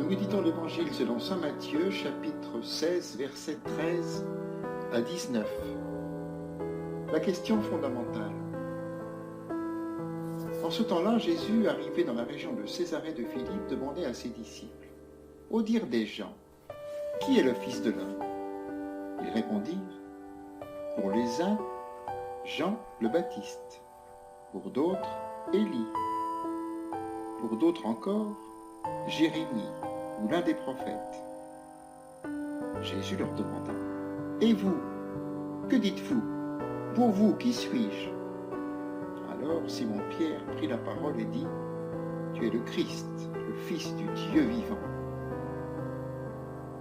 Nous méditons l'Évangile selon saint Matthieu, chapitre 16, versets 13 à 19. La question fondamentale. En ce temps-là, Jésus, arrivé dans la région de Césarée de Philippe, demandait à ses disciples, « Au dire des gens, qui est le Fils de l'homme ?» Ils répondirent, « Pour les uns, Jean le Baptiste, pour d'autres, Élie, pour d'autres encore, Jérémie ou l'un des prophètes. » Jésus leur demanda, « Et vous, que dites-vous? Pour vous, qui suis-je » Alors Simon-Pierre prit la parole et dit, « Tu es le Christ, le Fils du Dieu vivant. »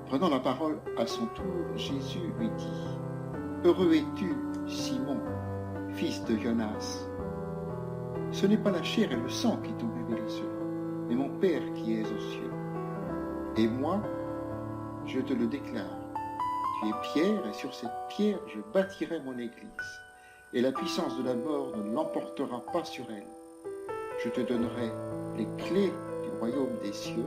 Prenant la parole à son tour, Jésus lui dit, « Heureux es-tu, Simon, fils de Jonas. Ce n'est pas la chair et le sang qui t'ont révélé cela, mais mon Père qui est aux cieux. Et moi, je te le déclare, tu es Pierre, et sur cette pierre je bâtirai mon église, et la puissance de la mort ne l'emportera pas sur elle. Je te donnerai les clés du royaume des cieux.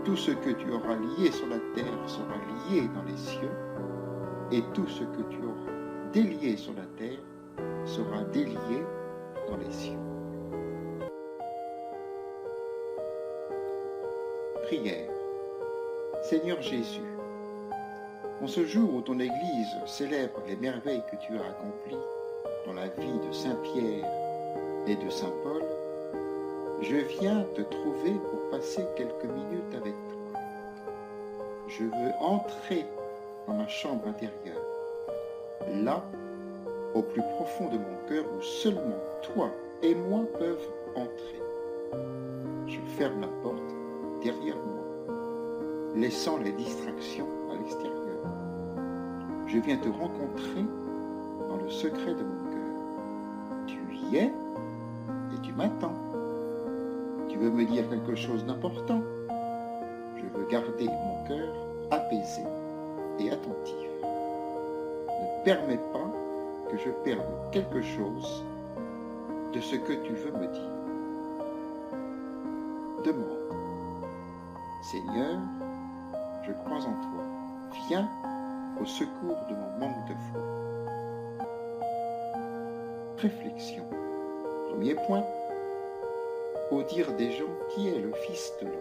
Tout ce que tu auras lié sur la terre sera lié dans les cieux, et tout ce que tu auras délié sur la terre sera délié dans les cieux. » Prière. Seigneur Jésus, en ce jour où ton Église célèbre les merveilles que tu as accomplies dans la vie de Saint Pierre et de Saint Paul, je viens te trouver pour passer quelques minutes avec toi. Je veux entrer dans ma chambre intérieure, là, au plus profond de mon cœur, où seulement toi et moi peuvent entrer. Je ferme la porte derrière moi, laissant les distractions à l'extérieur. Je viens te rencontrer dans le secret de mon cœur. Tu y es et tu m'attends. Tu veux me dire quelque chose d'important. Je veux garder mon cœur apaisé et attentif. Ne permets pas que je perde quelque chose de ce que tu veux me dire. Demande. Seigneur, je crois en toi. Viens au secours de mon manque de foi. Réflexion. Premier point. Au dire des gens, qui est le Fils de l'homme?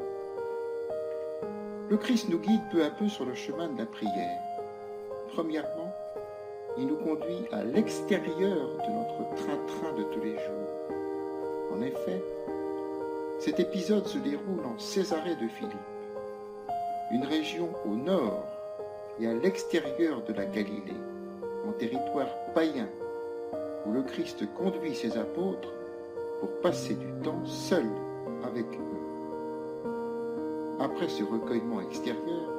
Le Christ nous guide peu à peu sur le chemin de la prière. Premièrement, il nous conduit à l'extérieur de notre train-train de tous les jours. En effet, cet épisode se déroule en Césarée de Philippe, une région au nord et à l'extérieur de la Galilée, en territoire païen, où le Christ conduit ses apôtres pour passer du temps seul avec eux. Après ce recueillement extérieur,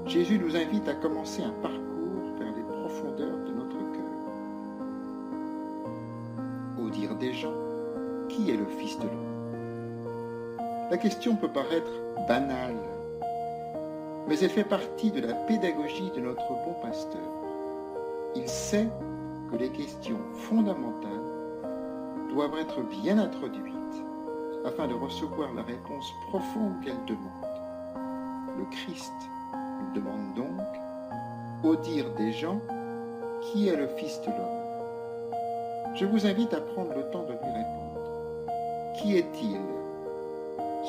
Jésus nous invite à commencer un parcours vers les profondeurs de notre cœur. Au dire des gens, qui est le Fils de l'homme? La question peut paraître banale, mais elle fait partie de la pédagogie de notre bon pasteur. Il sait que les questions fondamentales doivent être bien introduites afin de recevoir la réponse profonde qu'elles demandent. Le Christ nous demande donc, au dire des gens, qui est le Fils de l'homme? Je vous invite à prendre le temps de lui répondre. Qui est-il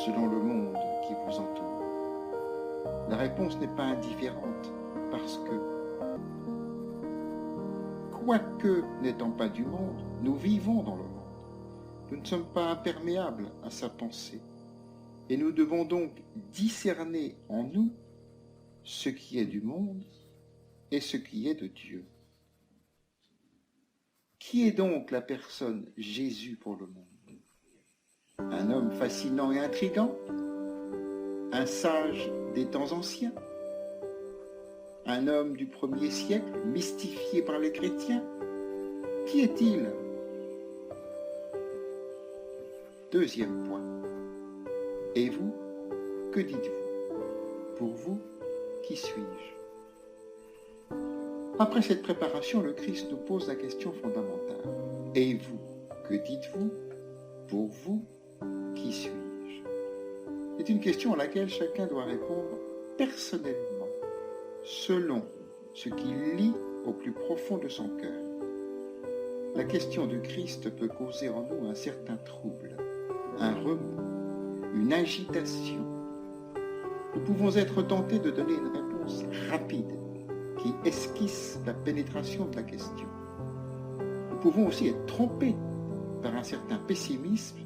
selon le monde qui vous entoure? La réponse n'est pas indifférente parce que, quoique n'étant pas du monde, nous vivons dans le monde. Nous ne sommes pas imperméables à sa pensée et nous devons donc discerner en nous ce qui est du monde et ce qui est de Dieu. Qui est donc la personne Jésus pour le monde? Un homme fascinant et intrigant? Un sage des temps anciens? Un homme du 1er siècle, mystifié par les chrétiens? Qui est-il? Deuxième point. Et vous, que dites-vous? Pour vous, qui suis-je? Après cette préparation, le Christ nous pose la question fondamentale. Et vous, que dites-vous? Pour vous, qui suis-je? C'est une question à laquelle chacun doit répondre personnellement, selon ce qu'il lit au plus profond de son cœur. La question du Christ peut causer en nous un certain trouble, un remous, une agitation. Nous pouvons être tentés de donner une réponse rapide qui esquisse la pénétration de la question. Nous pouvons aussi être trompés par un certain pessimisme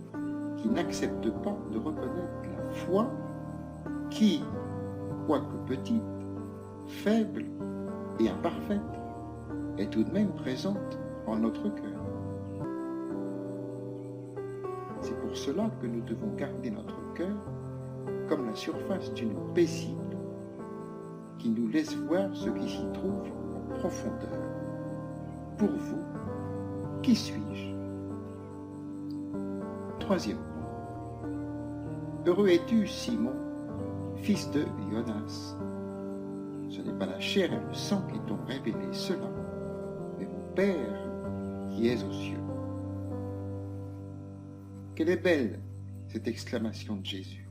qui n'accepte pas de reconnaître la foi qui, quoique petite, faible et imparfaite, est tout de même présente en notre cœur. C'est pour cela que nous devons garder notre cœur comme la surface d'une eau paisible qui nous laisse voir ce qui s'y trouve en profondeur. Pour vous, qui suis-je? Troisième point. Heureux es-tu, Simon, fils de Jonas. Ce n'est pas la chair et le sang qui t'ont révélé cela, mais mon Père qui est aux cieux. Quelle est belle cette exclamation de Jésus.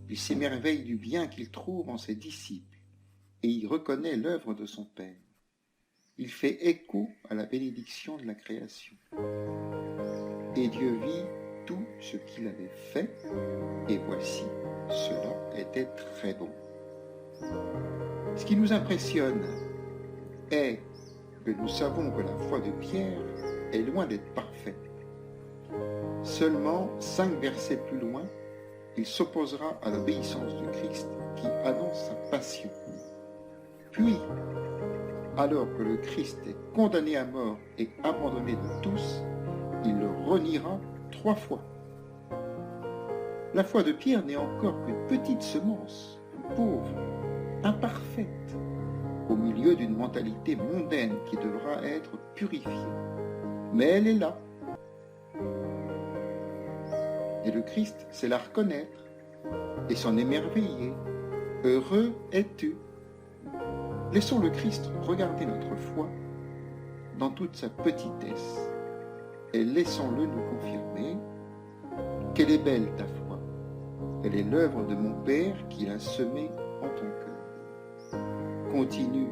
Il s'émerveille du bien qu'il trouve en ses disciples et il reconnaît l'œuvre de son Père. Il fait écho à la bénédiction de la création. Et Dieu vit tout ce qu'il avait fait, et voici, cela était très bon. Ce qui nous impressionne est que nous savons que la foi de Pierre est loin d'être parfaite. Seulement 5 versets plus loin, il s'opposera à l'obéissance du Christ qui annonce sa passion. Puis, alors que le Christ est condamné à mort et abandonné de tous, il le reniera 3 fois. La foi de Pierre n'est encore qu'une petite semence, pauvre, imparfaite, au milieu d'une mentalité mondaine qui devra être purifiée. Mais elle est là. Et le Christ sait la reconnaître et s'en émerveiller. Heureux es-tu. Laissons le Christ regarder notre foi dans toute sa petitesse et laissons-le nous confirmer. Quelle est belle ta foi. Elle est l'œuvre de mon Père qui l'a semée en ton cœur. Continue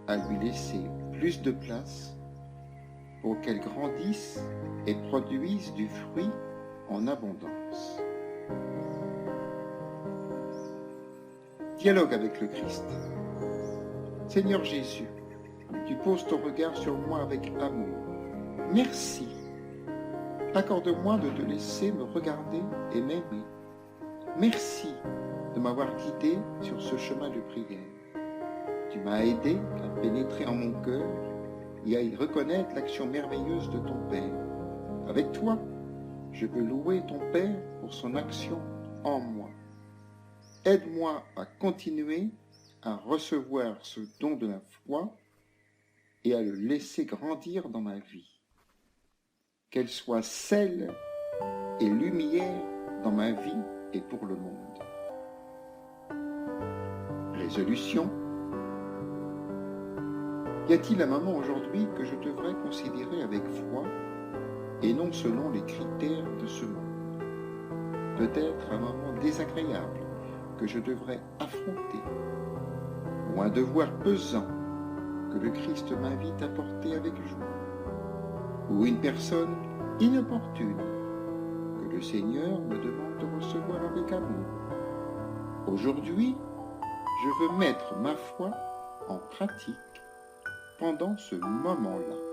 à lui laisser plus de place pour qu'elle grandisse et produise du fruit en abondance. Dialogue avec le Christ. Seigneur Jésus, tu poses ton regard sur moi avec amour. Merci. Accorde-moi de te laisser me regarder et m'aimer. Merci de m'avoir guidé sur ce chemin de prière. Tu m'as aidé à pénétrer en mon cœur et à y reconnaître l'action merveilleuse de ton Père. Avec toi, je veux louer ton Père pour son action en moi. Aide-moi à continuer à recevoir ce don de la foi et à le laisser grandir dans ma vie. Qu'elle soit sel et lumière dans ma vie et pour le monde. Résolution. Y a-t-il un moment aujourd'hui que je devrais considérer avec foi et non selon les critères de ce monde? Peut-être un moment désagréable que je devrais affronter, ou un devoir pesant que le Christ m'invite à porter avec joie, ou une personne inopportune que le Seigneur me demande de recevoir avec amour. Aujourd'hui, je veux mettre ma foi en pratique pendant ce moment-là.